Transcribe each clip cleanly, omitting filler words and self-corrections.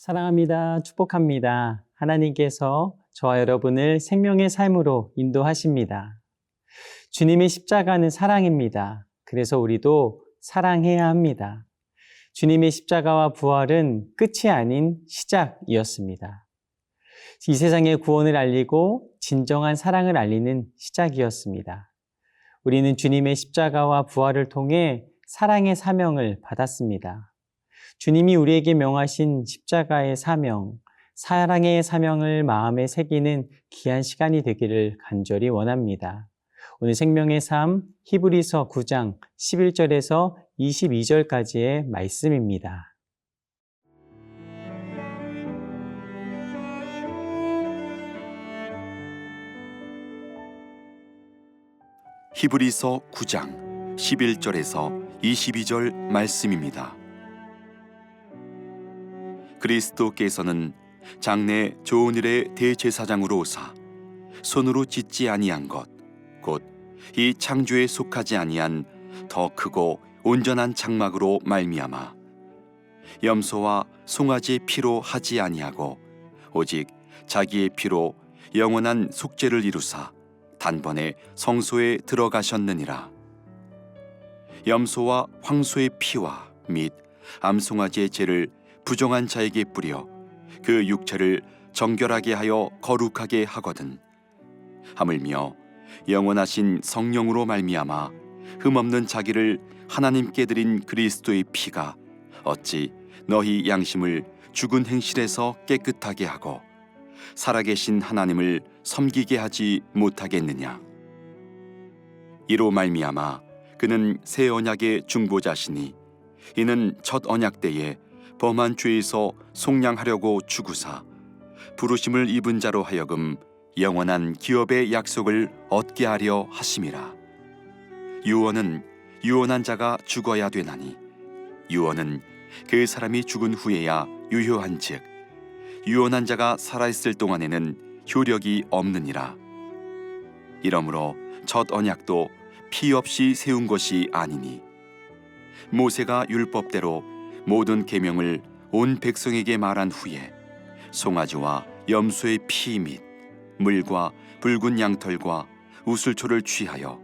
사랑합니다. 축복합니다. 하나님께서 저와 여러분을 생명의 삶으로 인도하십니다. 주님의 십자가는 사랑입니다. 그래서 우리도 사랑해야 합니다. 주님의 십자가와 부활은 끝이 아닌 시작이었습니다. 이 세상의 구원을 알리고 진정한 사랑을 알리는 시작이었습니다. 우리는 주님의 십자가와 부활을 통해 사랑의 사명을 받았습니다. 주님이 우리에게 명하신 십자가의 사명, 사랑의 사명을 마음에 새기는 귀한 시간이 되기를 간절히 원합니다. 오늘 생명의 삶 히브리서 9장 11절에서 22절까지의 말씀입니다. 히브리서 9장 11절에서 22절 말씀입니다. 그리스도께서는 장래 좋은 일의 대제사장으로 오사 손으로 짓지 아니한 것 곧 이 창조에 속하지 아니한 더 크고 온전한 장막으로 말미암아 염소와 송아지의 피로 하지 아니하고 오직 자기의 피로 영원한 속죄를 이루사 단번에 성소에 들어가셨느니라. 염소와 황소의 피와 및 암송아지의 죄를 부정한 자에게 뿌려 그 육체를 정결하게 하여 거룩하게 하거든. 하물며 영원하신 성령으로 말미암아 흠없는 자기를 하나님께 드린 그리스도의 피가 어찌 너희 양심을 죽은 행실에서 깨끗하게 하고 살아계신 하나님을 섬기게 하지 못하겠느냐. 이로 말미암아 그는 새 언약의 중보자시니 이는 첫 언약 때에 범한 죄에서 속량하려고 죽으사 부르심을 입은 자로 하여금 영원한 기업의 약속을 얻게 하려 하심이라. 유언은 유언한 자가 죽어야 되나니 유언은 그 사람이 죽은 후에야 유효한즉 유언한 자가 살아있을 동안에는 효력이 없느니라. 이러므로 첫 언약도 피 없이 세운 것이 아니니 모세가 율법대로 모든 계명을 온 백성에게 말한 후에 송아지와 염소의 피 및 물과 붉은 양털과 우슬초를 취하여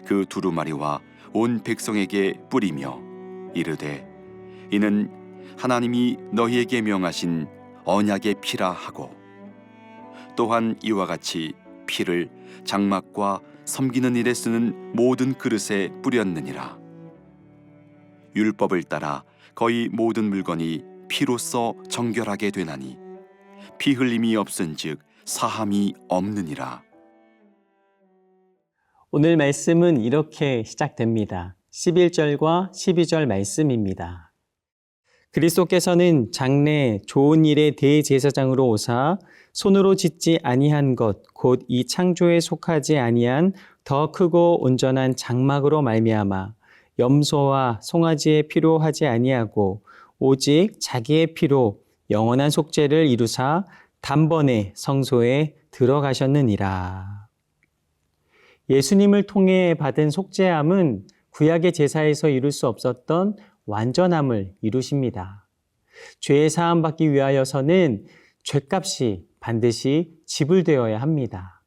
그 두루마리와 온 백성에게 뿌리며 이르되 이는 하나님이 너희에게 명하신 언약의 피라 하고 또한 이와 같이 피를 장막과 섬기는 일에 쓰는 모든 그릇에 뿌렸느니라. 율법을 따라 거의 모든 물건이 피로써 정결하게 되나니 피 흘림이 없은즉 사함이 없느니라. 오늘 말씀은 이렇게 시작됩니다. 11절과 12절 말씀입니다. 그리스도께서는 장래 좋은 일의 대제사장으로 오사 손으로 짓지 아니한 것 곧 이 창조에 속하지 아니한 더 크고 온전한 장막으로 말미암아 염소와 송아지의 피로 하지 아니하고 오직 자기의 피로 영원한 속죄를 이루사 단번에 성소에 들어가셨느니라. 예수님을 통해 받은 속죄함은 구약의 제사에서 이룰 수 없었던 완전함을 이루십니다. 죄의 사함 받기 위하여서는 죄값이 반드시 지불되어야 합니다.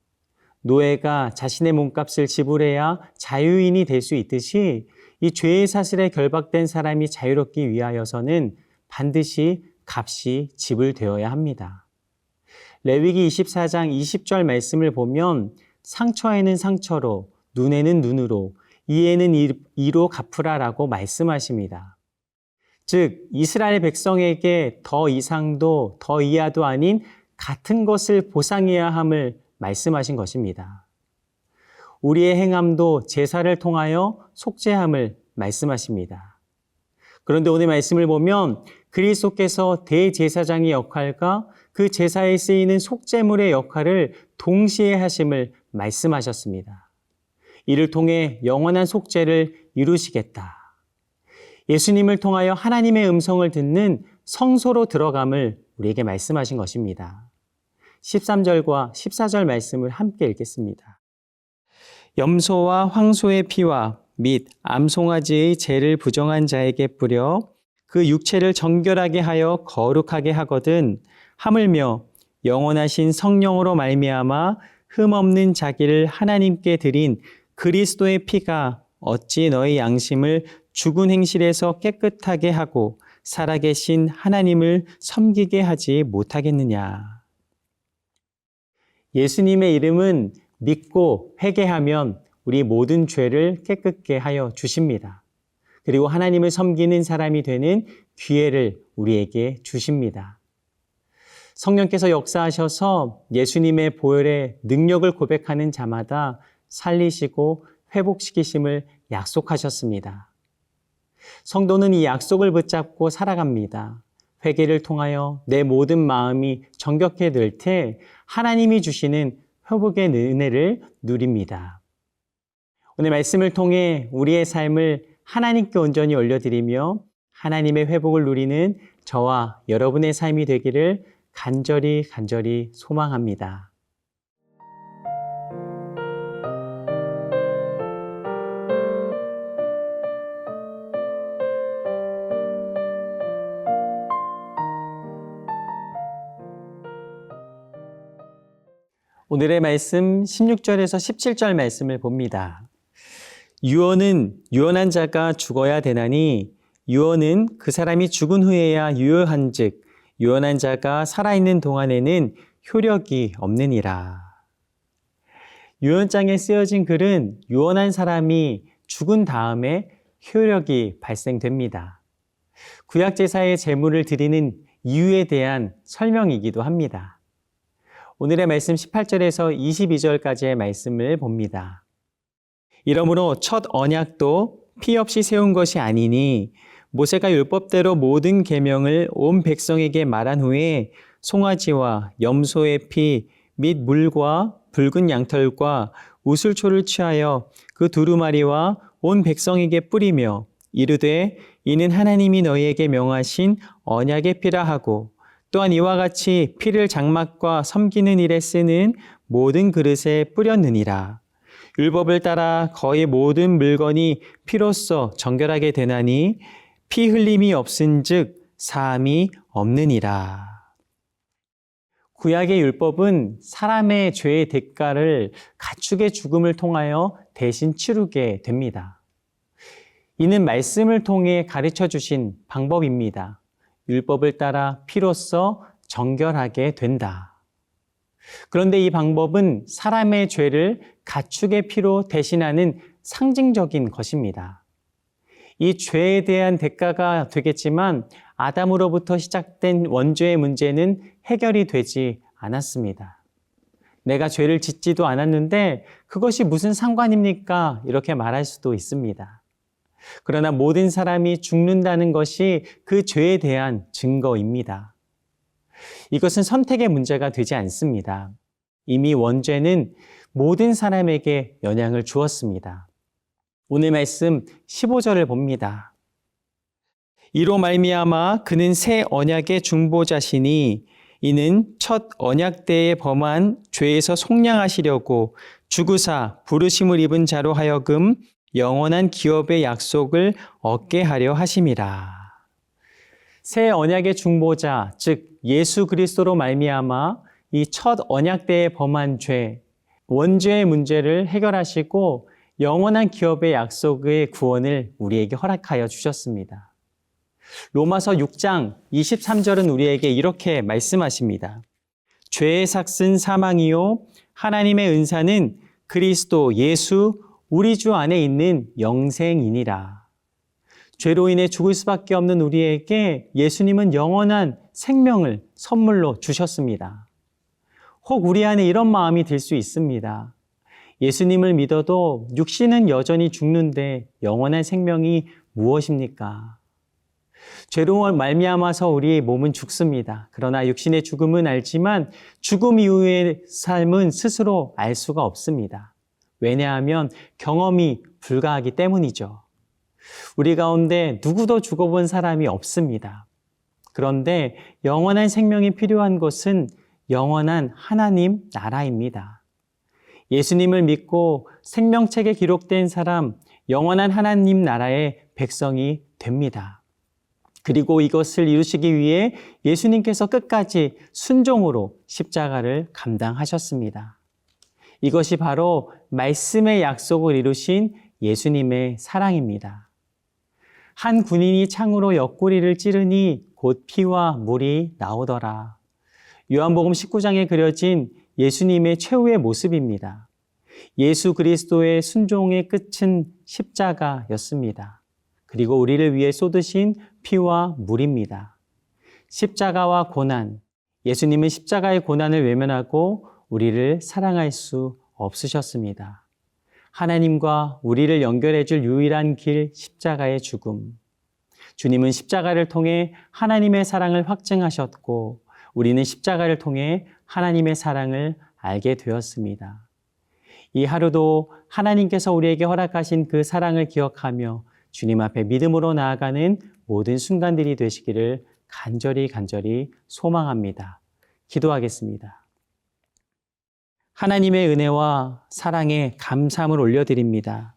노예가 자신의 몸값을 지불해야 자유인이 될 수 있듯이 이 죄의 사슬에 결박된 사람이 자유롭기 위하여서는 반드시 값이 지불되어야 합니다. 레위기 24장 20절 말씀을 보면 상처에는 상처로, 눈에는 눈으로, 이에는 이로 갚으라라고 말씀하십니다. 즉 이스라엘 백성에게 더 이상도 더 이하도 아닌 같은 것을 보상해야 함을 말씀하신 것입니다. 우리의 행함도 제사를 통하여 속죄함을 말씀하십니다. 그런데 오늘 말씀을 보면 그리스도께서 대제사장의 역할과 그 제사에 쓰이는 속죄물의 역할을 동시에 하심을 말씀하셨습니다. 이를 통해 영원한 속죄를 이루시겠다. 예수님을 통하여 하나님의 음성을 듣는 성소로 들어감을 우리에게 말씀하신 것입니다. 13절과 14절 말씀을 함께 읽겠습니다. 염소와 황소의 피와 및 암송아지의 죄를 부정한 자에게 뿌려 그 육체를 정결하게 하여 거룩하게 하거든 하물며 영원하신 성령으로 말미암아 흠없는 자기를 하나님께 드린 그리스도의 피가 어찌 너희 양심을 죽은 행실에서 깨끗하게 하고 살아계신 하나님을 섬기게 하지 못하겠느냐. 예수님의 이름은 믿고 회개하면 우리 모든 죄를 깨끗게 하여 주십니다. 그리고 하나님을 섬기는 사람이 되는 기회를 우리에게 주십니다. 성령께서 역사하셔서 예수님의 보혈의 능력을 고백하는 자마다 살리시고 회복시키심을 약속하셨습니다. 성도는 이 약속을 붙잡고 살아갑니다. 회개를 통하여 내 모든 마음이 정결케 될 때 하나님이 주시는 회복의 은혜를 누립니다. 오늘 말씀을 통해 우리의 삶을 하나님께 온전히 올려드리며 하나님의 회복을 누리는 저와 여러분의 삶이 되기를 간절히 소망합니다. 오늘의 말씀 16절에서 17절 말씀을 봅니다. 유언한 자가 죽어야 되나니 유언은 그 사람이 죽은 후에야 유효한즉 유언한 자가 살아있는 동안에는 효력이 없느니라. 유언장에 쓰여진 글은 유언한 사람이 죽은 다음에 효력이 발생됩니다. 구약 제사의 제물을 드리는 이유에 대한 설명이기도 합니다. 오늘의 말씀 18절에서 22절까지의 말씀을 봅니다. 이러므로 첫 언약도 피 없이 세운 것이 아니니 모세가 율법대로 모든 계명을 온 백성에게 말한 후에 송아지와 염소의 피 및 물과 붉은 양털과 우슬초를 취하여 그 두루마리와 온 백성에게 뿌리며 이르되 이는 하나님이 너희에게 명하신 언약의 피라 하고 또한 이와 같이 피를 장막과 섬기는 일에 쓰는 모든 그릇에 뿌렸느니라. 율법을 따라 거의 모든 물건이 피로써 정결하게 되나니 피 흘림이 없은즉 사함이 없느니라. 구약의 율법은 사람의 죄의 대가를 가축의 죽음을 통하여 대신 치르게 됩니다. 이는 말씀을 통해 가르쳐 주신 방법입니다. 율법을 따라 피로써 정결하게 된다. 그런데 이 방법은 사람의 죄를 가축의 피로 대신하는 상징적인 것입니다. 이 죄에 대한 대가가 되겠지만 아담으로부터 시작된 원죄의 문제는 해결이 되지 않았습니다. 내가 죄를 짓지도 않았는데 그것이 무슨 상관입니까? 이렇게 말할 수도 있습니다. 그러나 모든 사람이 죽는다는 것이 그 죄에 대한 증거입니다. 이것은 선택의 문제가 되지 않습니다. 이미 원죄는 모든 사람에게 영향을 주었습니다. 오늘 말씀 15절을 봅니다. 이로 말미암아 그는 새 언약의 중보자시니 이는 첫 언약 때에 범한 죄에서 속량하시려고 주구사 부르심을 입은 자로 하여금 영원한 기업의 약속을 얻게 하려 하심이라. 새 언약의 중보자, 즉 예수 그리스도로 말미암아 이 첫 언약 때에 범한 죄, 원죄의 문제를 해결하시고 영원한 기업의 약속의 구원을 우리에게 허락하여 주셨습니다. 로마서 6장 23절은 우리에게 이렇게 말씀하십니다. 죄의 삭은 사망이요 하나님의 은사는 그리스도 예수 우리 주 안에 있는 영생이니라. 죄로 인해 죽을 수밖에 없는 우리에게 예수님은 영원한 생명을 선물로 주셨습니다. 혹 우리 안에 이런 마음이 들 수 있습니다. 예수님을 믿어도 육신은 여전히 죽는데 영원한 생명이 무엇입니까? 죄로 말미암아서 우리의 몸은 죽습니다. 그러나 육신의 죽음은 알지만 죽음 이후의 삶은 스스로 알 수가 없습니다. 왜냐하면 경험이 불가하기 때문이죠. 우리 가운데 누구도 죽어본 사람이 없습니다. 그런데 영원한 생명이 필요한 것은 영원한 하나님 나라입니다. 예수님을 믿고 생명책에 기록된 사람, 영원한 하나님 나라의 백성이 됩니다. 그리고 이것을 이루시기 위해 예수님께서 끝까지 순종으로 십자가를 감당하셨습니다. 이것이 바로 말씀의 약속을 이루신 예수님의 사랑입니다. 한 군인이 창으로 옆구리를 찌르니 곧 피와 물이 나오더라. 요한복음 19장에 그려진 예수님의 최후의 모습입니다. 예수 그리스도의 순종의 끝은 십자가였습니다. 그리고 우리를 위해 쏟으신 피와 물입니다. 십자가와 고난, 예수님은 십자가의 고난을 외면하고 우리를 사랑할 수 없으셨습니다. 하나님과 우리를 연결해 줄 유일한 길, 십자가의 죽음. 주님은 십자가를 통해 하나님의 사랑을 확증하셨고 우리는 십자가를 통해 하나님의 사랑을 알게 되었습니다. 이 하루도 하나님께서 우리에게 허락하신 그 사랑을 기억하며 주님 앞에 믿음으로 나아가는 모든 순간들이 되시기를 간절히 소망합니다. 기도하겠습니다. 하나님의 은혜와 사랑에 감사함을 올려드립니다.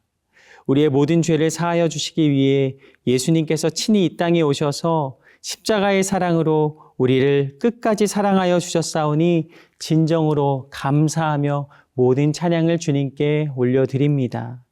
우리의 모든 죄를 사하여 주시기 위해 예수님께서 친히 이 땅에 오셔서 십자가의 사랑으로 우리를 끝까지 사랑하여 주셨사오니 진정으로 감사하며 모든 찬양을 주님께 올려드립니다.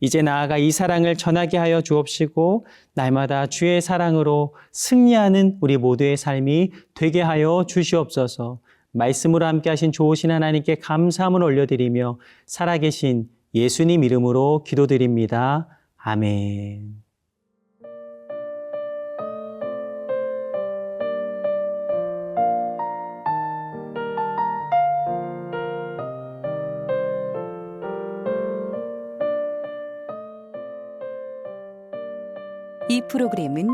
이제 나아가 이 사랑을 전하게 하여 주옵시고 날마다 주의 사랑으로 승리하는 우리 모두의 삶이 되게 하여 주시옵소서. 말씀으로 함께 하신 좋으신 하나님께 감사함을 올려드리며 살아계신 예수님 이름으로 기도드립니다. 아멘. 이 프로그램은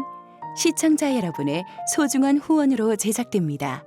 시청자 여러분의 소중한 후원으로 제작됩니다.